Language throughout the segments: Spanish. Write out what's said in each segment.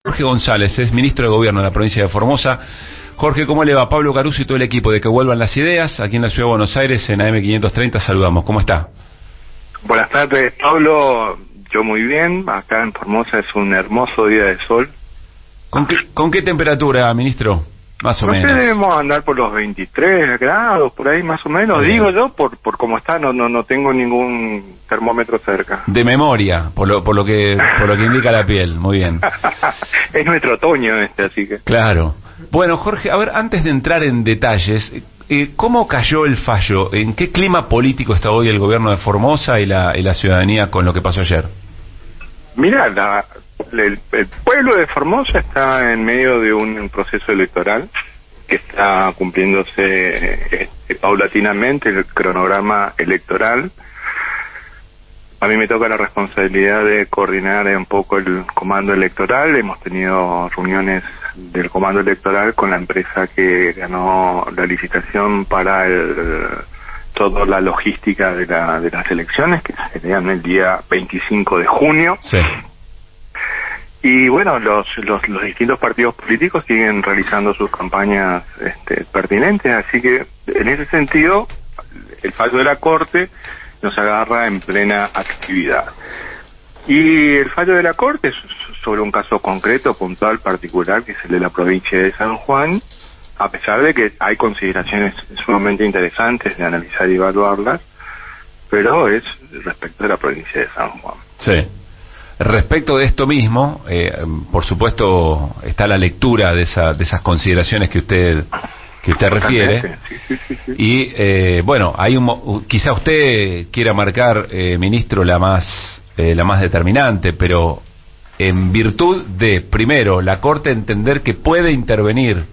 Jorge González es ministro de Gobierno de la provincia de Formosa. Jorge, ¿cómo le va? Pablo Caruso y todo el equipo de Que Vuelvan las Ideas, aquí en la Ciudad de Buenos Aires, en AM530, saludamos. ¿Cómo está? Buenas tardes, Pablo. Yo muy bien. Acá en Formosa es un hermoso día de sol. ¿Con qué temperatura, ministro? Más o menos. No sé, debemos andar por los 23 grados, por ahí más o menos. Bien. Digo yo, por cómo está, no tengo ningún termómetro cerca. De memoria, por lo que indica la piel. Muy bien. Es nuestro otoño así que... Claro. Bueno, Jorge, a ver, antes de entrar en detalles, ¿cómo cayó el fallo? ¿En qué clima político está hoy el gobierno de Formosa y la ciudadanía con lo que pasó ayer? Mira, el pueblo de Formosa está en medio de un proceso electoral que está cumpliéndose paulatinamente el cronograma electoral. A mí me toca la responsabilidad de coordinar un poco el comando electoral. Hemos tenido reuniones del comando electoral con la empresa que ganó la licitación para toda la logística de las elecciones, que serían el día 25 de junio. Sí. Y bueno, los distintos partidos políticos siguen realizando sus campañas pertinentes, así que en ese sentido el fallo de la Corte nos agarra en plena actividad. Y el fallo de la Corte es sobre un caso concreto, puntual, particular, que es el de la provincia de San Juan, a pesar de que hay consideraciones sumamente interesantes de analizar y evaluarlas, pero es respecto de la provincia de San Juan. Sí. Respecto de esto mismo, por supuesto está la lectura de esas consideraciones que usted refiere. Sí. Y bueno, quizá usted quiera marcar, ministro, la más determinante, pero en virtud de, primero, la Corte entender que puede intervenir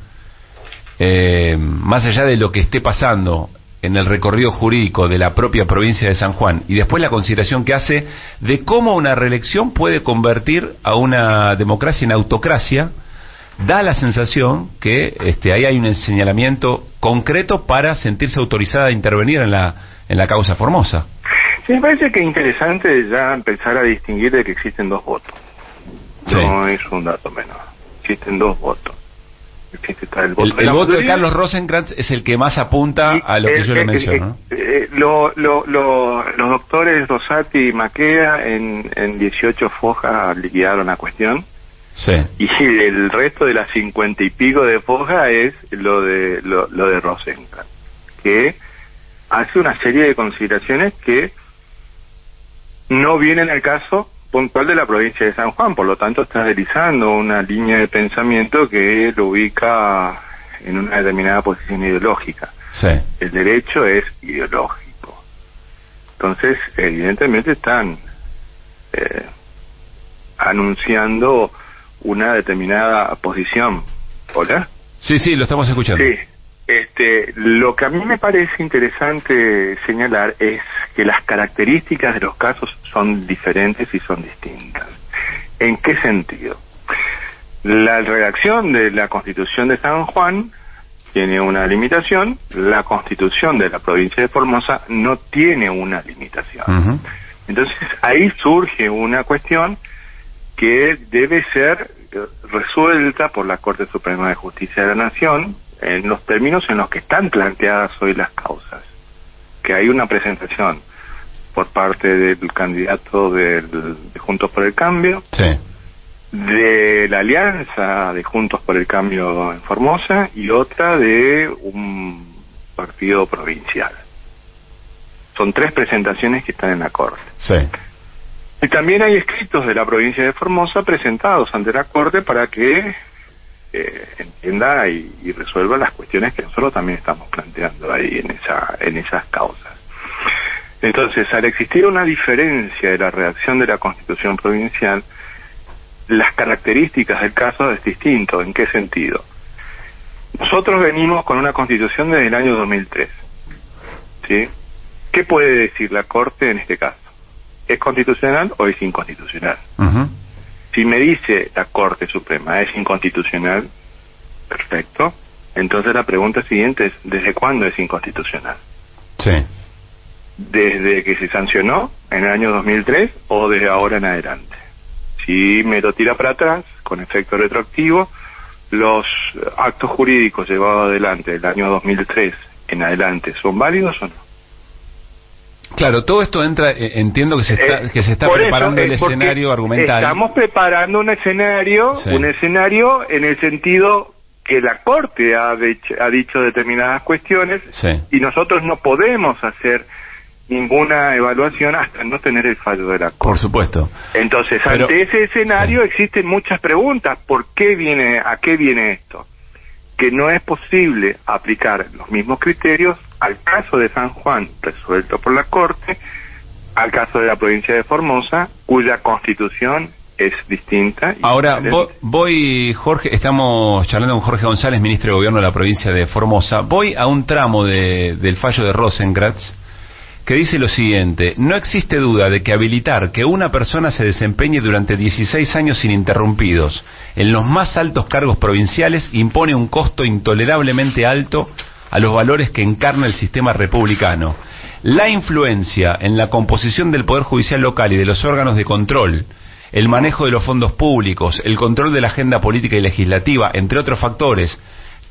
más allá de lo que esté pasando en el recorrido jurídico de la propia provincia de San Juan, y después la consideración que hace de cómo una reelección puede convertir a una democracia en autocracia, da la sensación que ahí hay un señalamiento concreto para sentirse autorizada a intervenir en la causa Formosa. Sí, me parece que es interesante ya empezar a distinguir de que existen dos votos. Sí. No es un dato menor. Existen dos votos. El voto de Carlos Rosenkrantz es el que más apunta a lo que yo le menciono, ¿no? Los doctores Rosati y Maqueda en 18 fojas liquidaron la cuestión. Sí. Y el resto de las 50 y pico de fojas es lo de Rosenkrantz, que hace una serie de consideraciones que no vienen al caso puntual de la provincia de San Juan, por lo tanto está deslizando una línea de pensamiento que lo ubica en una determinada posición ideológica. Sí. El derecho es ideológico. Entonces, evidentemente están anunciando una determinada posición. ¿Hola? Sí, lo estamos escuchando. Sí. Lo que a mí me parece interesante señalar es que las características de los casos son diferentes y son distintas. ¿En qué sentido? La redacción de la Constitución de San Juan tiene una limitación, la Constitución de la provincia de Formosa no tiene una limitación. Uh-huh. Entonces ahí surge una cuestión que debe ser resuelta por la Corte Suprema de Justicia de la Nación en los términos en los que están planteadas hoy las causas, que hay una presentación por parte del candidato de Juntos por el Cambio, sí, de la alianza de Juntos por el Cambio en Formosa y otra de un partido provincial. Son tres presentaciones que están en la Corte. Sí. Y también hay escritos de la provincia de Formosa presentados ante la Corte para que entienda y resuelva las cuestiones que nosotros también estamos planteando ahí en esas causas. Entonces, al existir una diferencia de la redacción de la Constitución provincial, las características del caso es distinto. ¿En qué sentido? Nosotros venimos con una Constitución desde el año 2003, ¿sí? ¿Qué puede decir la Corte en este caso? ¿Es constitucional o es inconstitucional? Uh-huh. Si me dice la Corte Suprema es inconstitucional, perfecto. Entonces la pregunta siguiente es, ¿desde cuándo es inconstitucional? Sí. ¿Desde que se sancionó en el año 2003 o desde ahora en adelante? Si me lo tira para atrás, con efecto retroactivo, los actos jurídicos llevados adelante del año 2003 en adelante, ¿son válidos o no? Claro, todo esto entra, entiendo que se está preparando el escenario argumental. Estamos preparando un escenario, sí, un escenario en el sentido que la Corte ha dicho determinadas cuestiones, sí, y nosotros no podemos hacer ninguna evaluación hasta no tener el fallo de la Corte. Por supuesto. Entonces, ante ese escenario, sí, existen muchas preguntas. ¿Por qué viene, a qué viene esto? Que no es posible aplicar los mismos criterios al caso de San Juan, resuelto por la Corte, al caso de la provincia de Formosa, cuya constitución es distinta. Ahora, voy, Jorge, estamos charlando con Jorge González, ministro de Gobierno de la provincia de Formosa. Voy a un tramo del fallo de Rosenkrantz que dice lo siguiente: no existe duda de que habilitar que una persona se desempeñe durante 16 años ininterrumpidos en los más altos cargos provinciales impone un costo intolerablemente alto a los valores que encarna el sistema republicano. La influencia en la composición del Poder Judicial local y de los órganos de control, el manejo de los fondos públicos, el control de la agenda política y legislativa, entre otros factores,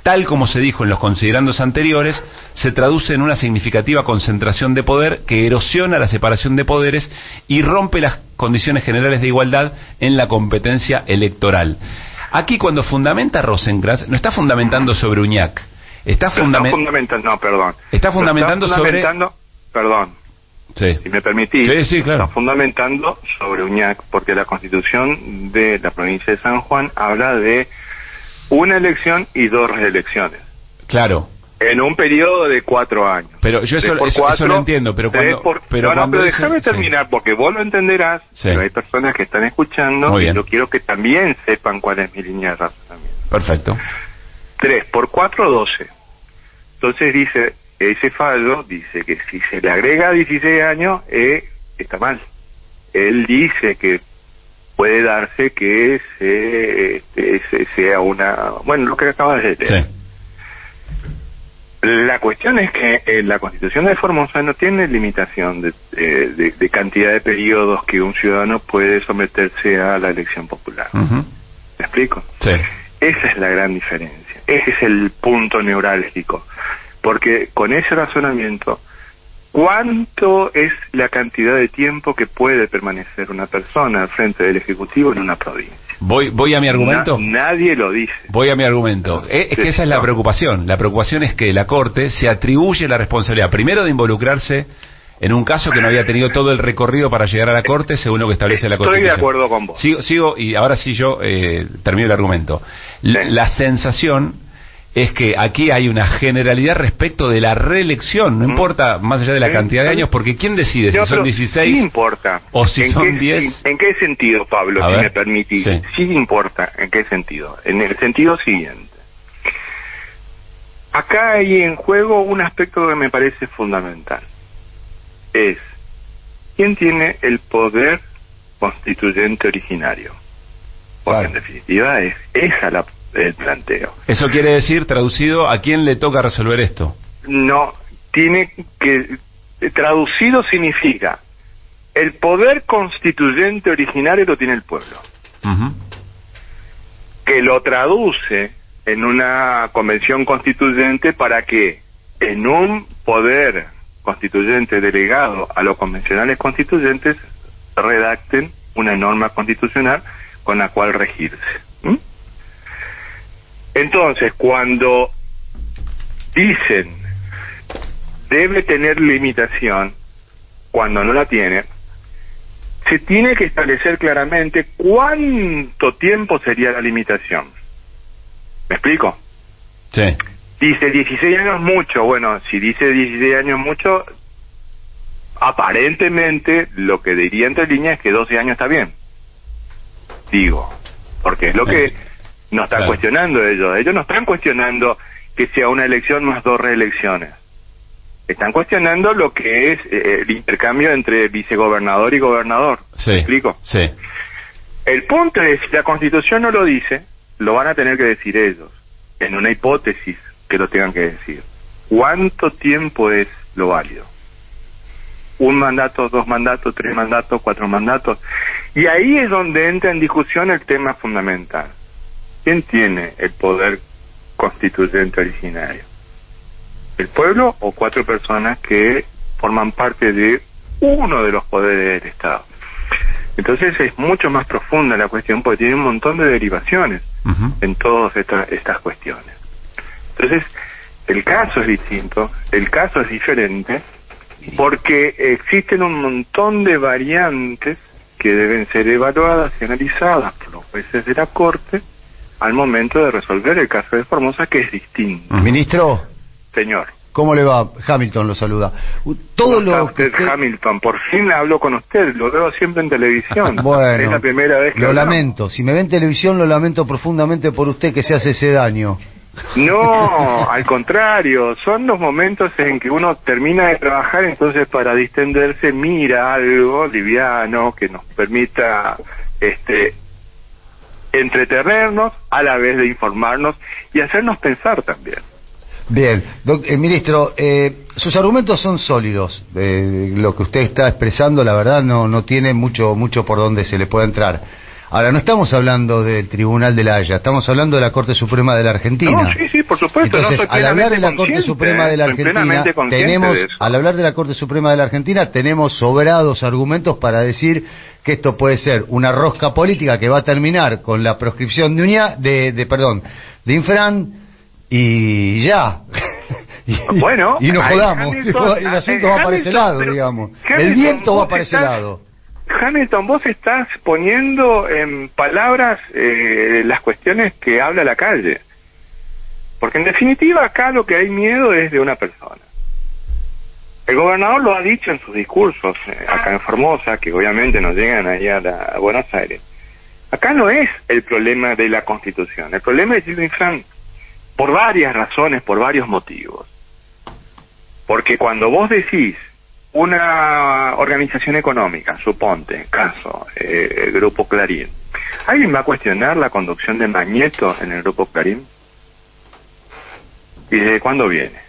tal como se dijo en los considerandos anteriores, se traduce en una significativa concentración de poder que erosiona la separación de poderes y rompe las condiciones generales de igualdad en la competencia electoral. Aquí, cuando fundamenta Rosenkrantz, no está fundamentando sobre Uñac, está fundamentando sobre... Perdón, sí, si me permitís, sí, sí, claro, está fundamentando sobre Uñac, porque la Constitución de la provincia de San Juan habla de una elección y 2 reelecciones. Claro. En un periodo de 4 años. Pero yo eso lo entiendo, pero cuando déjame terminar, porque vos lo entenderás, sí, pero hay personas que están escuchando y yo quiero que también sepan cuál es mi línea de razonamiento. Perfecto. 3 por 4, 12. Entonces dice, ese fallo dice que si se le agrega 16 años, está mal. Él dice que puede darse que sea una... Bueno, lo que acabas de decir. Sí. La cuestión es que la Constitución de Formosa no tiene limitación de cantidad de periodos que un ciudadano puede someterse a la elección popular. ¿Me explico? Sí. Esa es la gran diferencia. Ese es el punto neurálgico. Porque con ese razonamiento, ¿cuánto es la cantidad de tiempo que puede permanecer una persona al frente del Ejecutivo en una provincia? Voy a mi argumento. Nadie lo dice. Voy a mi argumento. Es que esa es la preocupación. La preocupación es que la Corte se atribuye la responsabilidad, primero, de involucrarse en un caso que no había tenido todo el recorrido para llegar a la Corte, según lo que establece la Constitución. Estoy de acuerdo con vos. Sigo y ahora sí yo termino el argumento. La sensación es que aquí hay una generalidad respecto de la reelección, no importa más allá de la cantidad de años, porque ¿quién decide si son 16 sí importa. O si son 10? ¿En qué sentido, Pablo, si me permitís? Sí importa, ¿en qué sentido? En el sentido siguiente. Acá hay en juego un aspecto que me parece fundamental. Es, ¿quién tiene el poder constituyente originario? Porque en definitiva es esa el planteo. Eso quiere decir, traducido, ¿a quién le toca resolver esto? No, tiene que... Traducido significa, el poder constituyente originario lo tiene el pueblo. Que lo traduce en una convención constituyente para que en un poder constituyente delegado a los convencionales constituyentes redacten una norma constitucional con la cual regirse. Entonces, cuando dicen debe tener limitación, cuando no la tiene, se tiene que establecer claramente cuánto tiempo sería la limitación. ¿Me explico? Sí. Dice 16 años mucho. Bueno, si dice 16 años mucho, aparentemente lo que diría entre líneas es que 12 años está bien. Digo, porque es lo que no están cuestionando ellos. Ellos no están cuestionando que sea una elección más 2 reelecciones. Están cuestionando lo que es el intercambio entre vicegobernador y gobernador. Sí. ¿Me explico? Sí. El punto es, si la Constitución no lo dice, lo van a tener que decir ellos, en una hipótesis que lo tengan que decir. ¿Cuánto tiempo es lo válido? un mandato, 2 mandatos, 3 mandatos, 4 mandatos. Y ahí es donde entra en discusión el tema fundamental. ¿Quién tiene el poder constituyente originario? ¿El pueblo o 4 personas que forman parte de uno de los poderes del Estado? Entonces es mucho más profunda la cuestión porque tiene un montón de derivaciones en todas estas cuestiones. Entonces, el caso es distinto, el caso es diferente, porque existen un montón de variantes que deben ser evaluadas y analizadas por los jueces de la Corte al momento de resolver el caso de Formosa, que es distinto. Ministro. Señor. ¿Cómo le va? Hamilton lo saluda. Todo lo que usted... Hamilton, por fin hablo con usted, lo veo siempre en televisión. Bueno, es la primera vez que lo lamento. Si me ve en televisión, lo lamento profundamente por usted que se hace ese daño. No, al contrario, son los momentos en que uno termina de trabajar, entonces para distenderse mira algo liviano que nos permita entretenernos a la vez de informarnos y hacernos pensar también. Bien, ministro, sus argumentos son sólidos. Lo que usted está expresando, la verdad, no tiene mucho por donde se le pueda entrar. Ahora, no estamos hablando del Tribunal de la Haya, estamos hablando de la Corte Suprema de la Argentina. No, sí, por supuesto. Entonces, al hablar de la Corte Suprema de la Argentina, al hablar de la Corte Suprema de la Argentina, tenemos sobrados argumentos para decir que esto puede ser una rosca política que va a terminar con la proscripción de Infran y ya. Bueno, y nos jodamos. El asunto va para ese lado, digamos. El viento va para ese lado. Hamilton, vos estás poniendo en palabras las cuestiones que habla la calle. Porque en definitiva acá lo que hay miedo es de una persona. El gobernador lo ha dicho en sus discursos acá en Formosa, que obviamente no llegan allá a Buenos Aires. Acá no es el problema de la Constitución, el problema es Gildo Infran, por varias razones, por varios motivos. Porque cuando vos decís una organización económica, suponte, caso, el Grupo Clarín, ¿alguien va a cuestionar la conducción de Mañeto en el Grupo Clarín? ¿Y desde cuándo viene?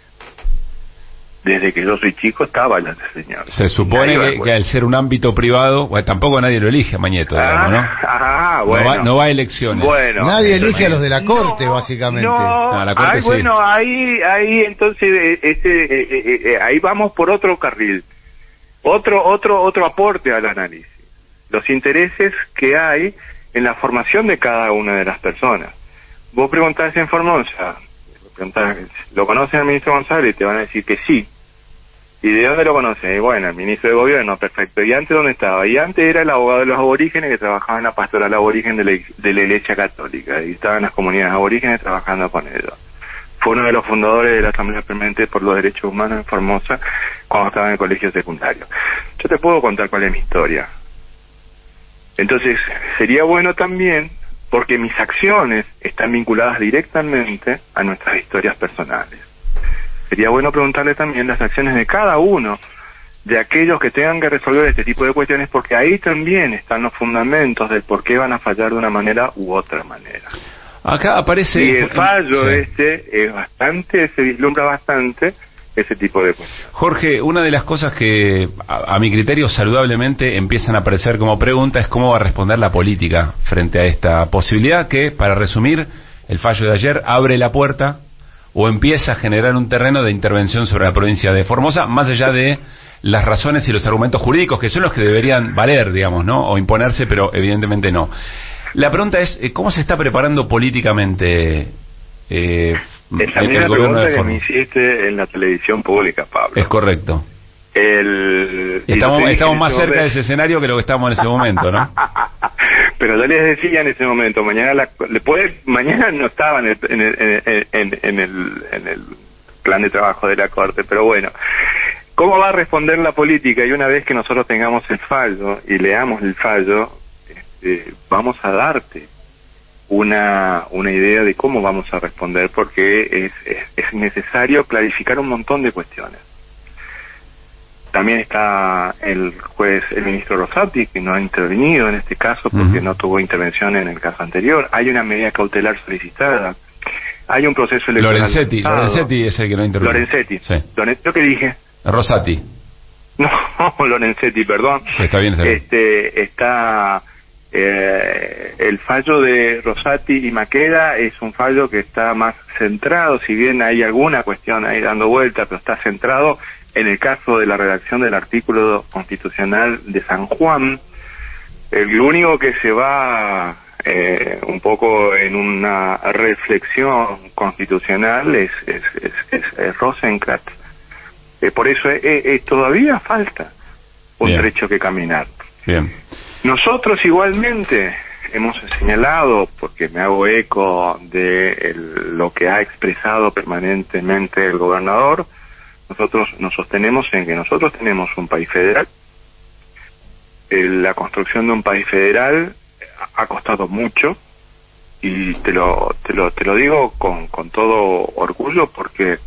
Desde que yo soy chico estaba ese señor. Se supone que al ser un ámbito privado, bueno, tampoco nadie lo elige a Mañeto, digamos, ¿no? Bueno. No va a elecciones. Bueno, nadie elige a los de la Corte, básicamente. No, la Corte sí. Bueno, ahí entonces ahí vamos por otro carril. Otro aporte al análisis. Los intereses que hay en la formación de cada una de las personas. Vos preguntás en Formosa, ¿lo conocen al ministro González? Te van a decir que sí. ¿Y de dónde lo conocen? Y bueno, el ministro de Gobierno, perfecto. ¿Y antes dónde estaba? Y antes era el abogado de los aborígenes que trabajaba en la pastoral aborigen de la Iglesia Católica. Y estaba en las comunidades aborígenes trabajando con ellos. Fue uno de los fundadores de la Asamblea Permanente por los Derechos Humanos en Formosa cuando estaba en el colegio secundario. Yo te puedo contar cuál es mi historia. Entonces, sería bueno también, porque mis acciones están vinculadas directamente a nuestras historias personales. Sería bueno preguntarle también las acciones de cada uno de aquellos que tengan que resolver este tipo de cuestiones, porque ahí también están los fundamentos del por qué van a fallar de una manera u otra manera. Acá aparece... Y el fallo sí. es bastante, se vislumbra bastante ese tipo de cuestiones. Jorge, una de las cosas que a mi criterio saludablemente empiezan a aparecer como pregunta es cómo va a responder la política frente a esta posibilidad que, para resumir, el fallo de ayer abre la puerta o empieza a generar un terreno de intervención sobre la provincia de Formosa, más allá de las razones y los argumentos jurídicos que son los que deberían valer, digamos, ¿no? O imponerse, pero evidentemente no. La pregunta es, ¿cómo se está preparando políticamente esa misma pregunta que me hiciste en la televisión pública, Pablo? Es correcto. Estamos más cerca de ese escenario que lo que estamos en ese momento, ¿no? Pero yo les decía en ese momento, mañana no estaba en el plan de trabajo de la Corte, pero bueno, ¿cómo va a responder la política? Y una vez que nosotros tengamos el fallo y leamos el fallo, vamos a darte una idea de cómo vamos a responder, porque es necesario clarificar un montón de cuestiones. También está el ministro Rosati, que no ha intervenido en este caso porque no tuvo intervención en el caso anterior. Hay una medida cautelar solicitada. Hay un proceso electoral. Lorenzetti es el que no intervino. Lorenzetti. Sí. ¿Lo que dije? Rosati. No, Lorenzetti, perdón. Sí, está bien, está bien. Está el fallo de Rosati y Maqueda es un fallo que está más centrado, si bien hay alguna cuestión ahí dando vuelta, pero está centrado en el caso de la redacción del artículo constitucional de San Juan. El único que se va un poco en una reflexión constitucional es Rosenkrantz. Por eso todavía falta un trecho que caminar. Bien. Nosotros igualmente hemos señalado, porque me hago eco de lo que ha expresado permanentemente el gobernador, nosotros nos sostenemos en que nosotros tenemos un país federal. La construcción de un país federal ha costado mucho, y te lo digo con todo orgullo, porque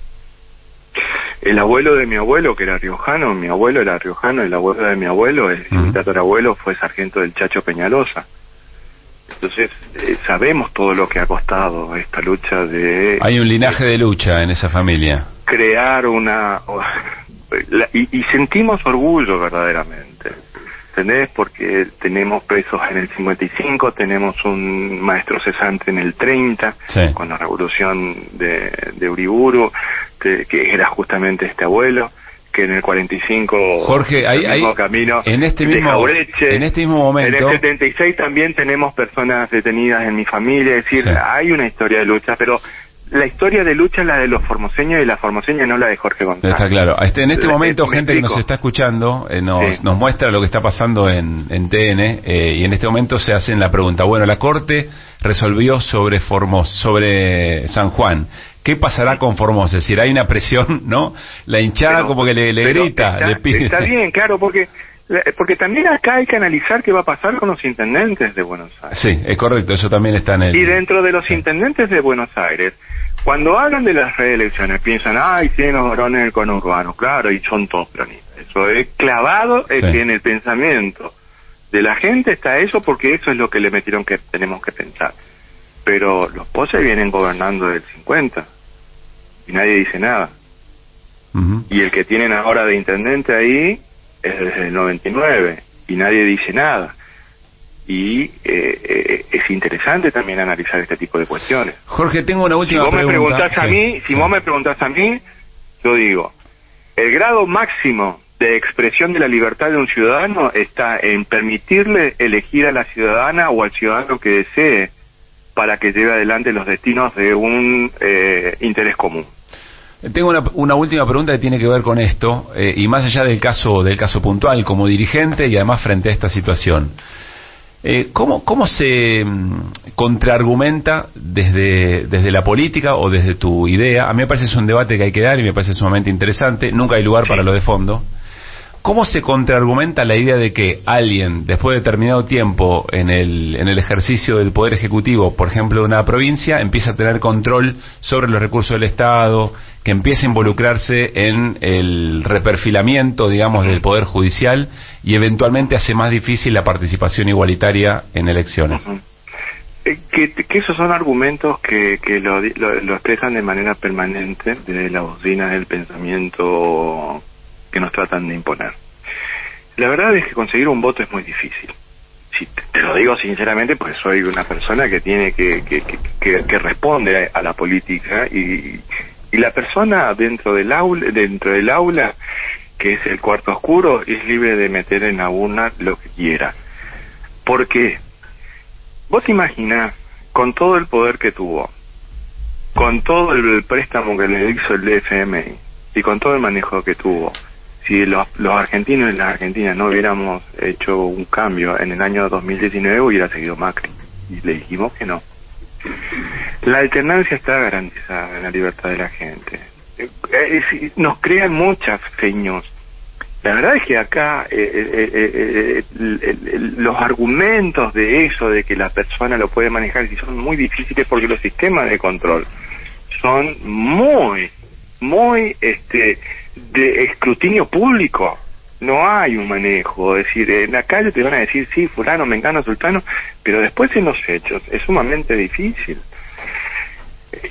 el abuelo de mi abuelo, que era riojano, mi abuelo era riojano, el abuelo de mi abuelo, mi tatarabuelo, fue sargento del Chacho Peñalosa. Entonces, sabemos todo lo que ha costado esta lucha de... Hay un linaje de lucha en esa familia. Crear y sentimos orgullo verdaderamente. ¿Entendés? Porque tenemos presos en el 55, tenemos un maestro cesante en el 30, sí, con la revolución de Uriburu, que era justamente este abuelo, que en el 45 Jorge, camino en este mismo momento, en el 76 también tenemos personas detenidas en mi familia, es decir, sí, hay una historia de lucha, pero la historia de lucha es la de los formoseños, y la formoseña no la de Jorge González. Está claro. En este momento, gente que nos está escuchando nos muestra lo que está pasando en TN, y en este momento se hacen la pregunta, bueno, la Corte resolvió sobre San Juan. ¿Qué pasará con Formosa? Es decir, hay una presión, ¿no? La hinchada como que le grita, le pide. Está bien, claro, porque también acá hay que analizar qué va a pasar con los intendentes de Buenos Aires. Sí, es correcto, eso también está en el... Y dentro de los intendentes de Buenos Aires, cuando hablan de las reelecciones, piensan, tienen los varones del conurbano, claro, y son todos peronistas. Eso es clavado en el pensamiento de la gente, está eso, porque eso es lo que le metieron que tenemos que pensar. Pero los Poses vienen gobernando del 50, y nadie dice nada. Y el que tienen ahora de intendente ahí es desde el 99, y nadie dice nada. Y es interesante también analizar este tipo de cuestiones. Jorge, tengo una última pregunta. Si vos me preguntás a mí, yo digo, el grado máximo de expresión de la libertad de un ciudadano está en permitirle elegir a la ciudadana o al ciudadano que desee para que lleve adelante los destinos de un interés común. Tengo una última pregunta que tiene que ver con esto, y más allá del caso puntual, como dirigente y además frente a esta situación. ¿Cómo se contraargumenta desde la política o desde tu idea? A mí me parece que es un debate que hay que dar y me parece sumamente interesante. Nunca hay lugar para lo de fondo. ¿Cómo se contraargumenta la idea de que alguien, después de determinado tiempo en el ejercicio del Poder Ejecutivo, por ejemplo de una provincia, empieza a tener control sobre los recursos del Estado, que empieza a involucrarse en el reperfilamiento, digamos, del Poder Judicial y eventualmente hace más difícil la participación igualitaria en elecciones? Que esos son argumentos que lo expresan de manera permanente desde la bocina del pensamiento que nos tratan de imponer. La verdad es que conseguir un voto es muy difícil. Si te lo digo sinceramente, porque soy una persona que tiene que responde a la política, y la persona dentro del aula, que es el cuarto oscuro, es libre de meter en la urna lo que quiera. ¿Por qué? Vos te imaginás, con todo el poder que tuvo, con todo el préstamo que le hizo el FMI y con todo el manejo que tuvo, si los argentinos y las argentinas no hubiéramos hecho un cambio en el año 2019, hubiera seguido Macri, y le dijimos que no. La alternancia está garantizada en la libertad de la gente. Nos crean muchas fake news. La verdad es que acá los argumentos de eso, de que la persona lo puede manejar, son muy difíciles, porque los sistemas de control son muy de escrutinio público. No hay un manejo, es decir, en la calle te van a decir sí, fulano, mengano, sultano, pero después en los hechos es sumamente difícil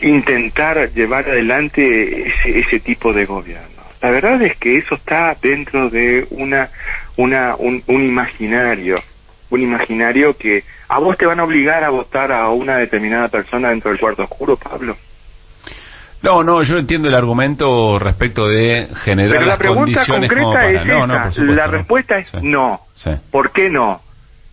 intentar llevar adelante ese tipo de gobierno. La verdad es que eso está dentro de un imaginario que a vos te van a obligar a votar a una determinada persona dentro del cuarto oscuro, Pablo. No, yo entiendo el argumento respecto de generar las condiciones como para... Pero la pregunta concreta es esta, la respuesta es no. Sí. ¿Por qué no?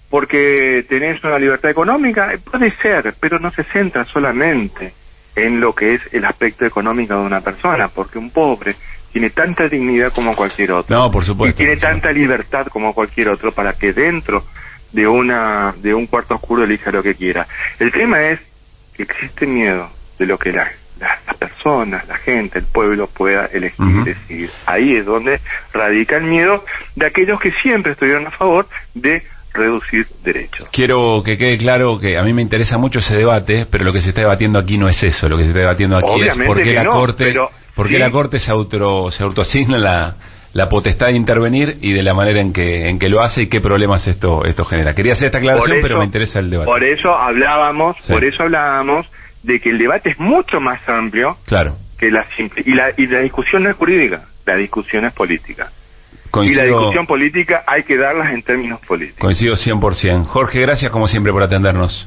Porque tenés una libertad económica, puede ser, pero no se centra solamente en lo que es el aspecto económico de una persona, porque un pobre tiene tanta dignidad como cualquier otro. No, por supuesto. Y tiene tanta libertad como cualquier otro para que dentro de un cuarto oscuro elija lo que quiera. El tema es que existe miedo de lo que las personas, la gente, el pueblo pueda elegir y decidir. Ahí es donde radica el miedo de aquellos que siempre estuvieron a favor de reducir derechos. Quiero que quede claro que a mí me interesa mucho ese debate, pero lo que se está debatiendo aquí no es eso. Lo que se está debatiendo aquí obviamente es por qué la Corte se autoasigna la potestad de intervenir y de la manera en que lo hace y qué problemas esto genera. Quería hacer esta aclaración, pero me interesa el debate. Por eso hablábamos de que el debate es mucho más amplio, claro, que y la discusión no es jurídica, la discusión es política. Coincido, y la discusión política hay que darlas en términos políticos. Coincido 100%. Jorge, gracias como siempre por atendernos.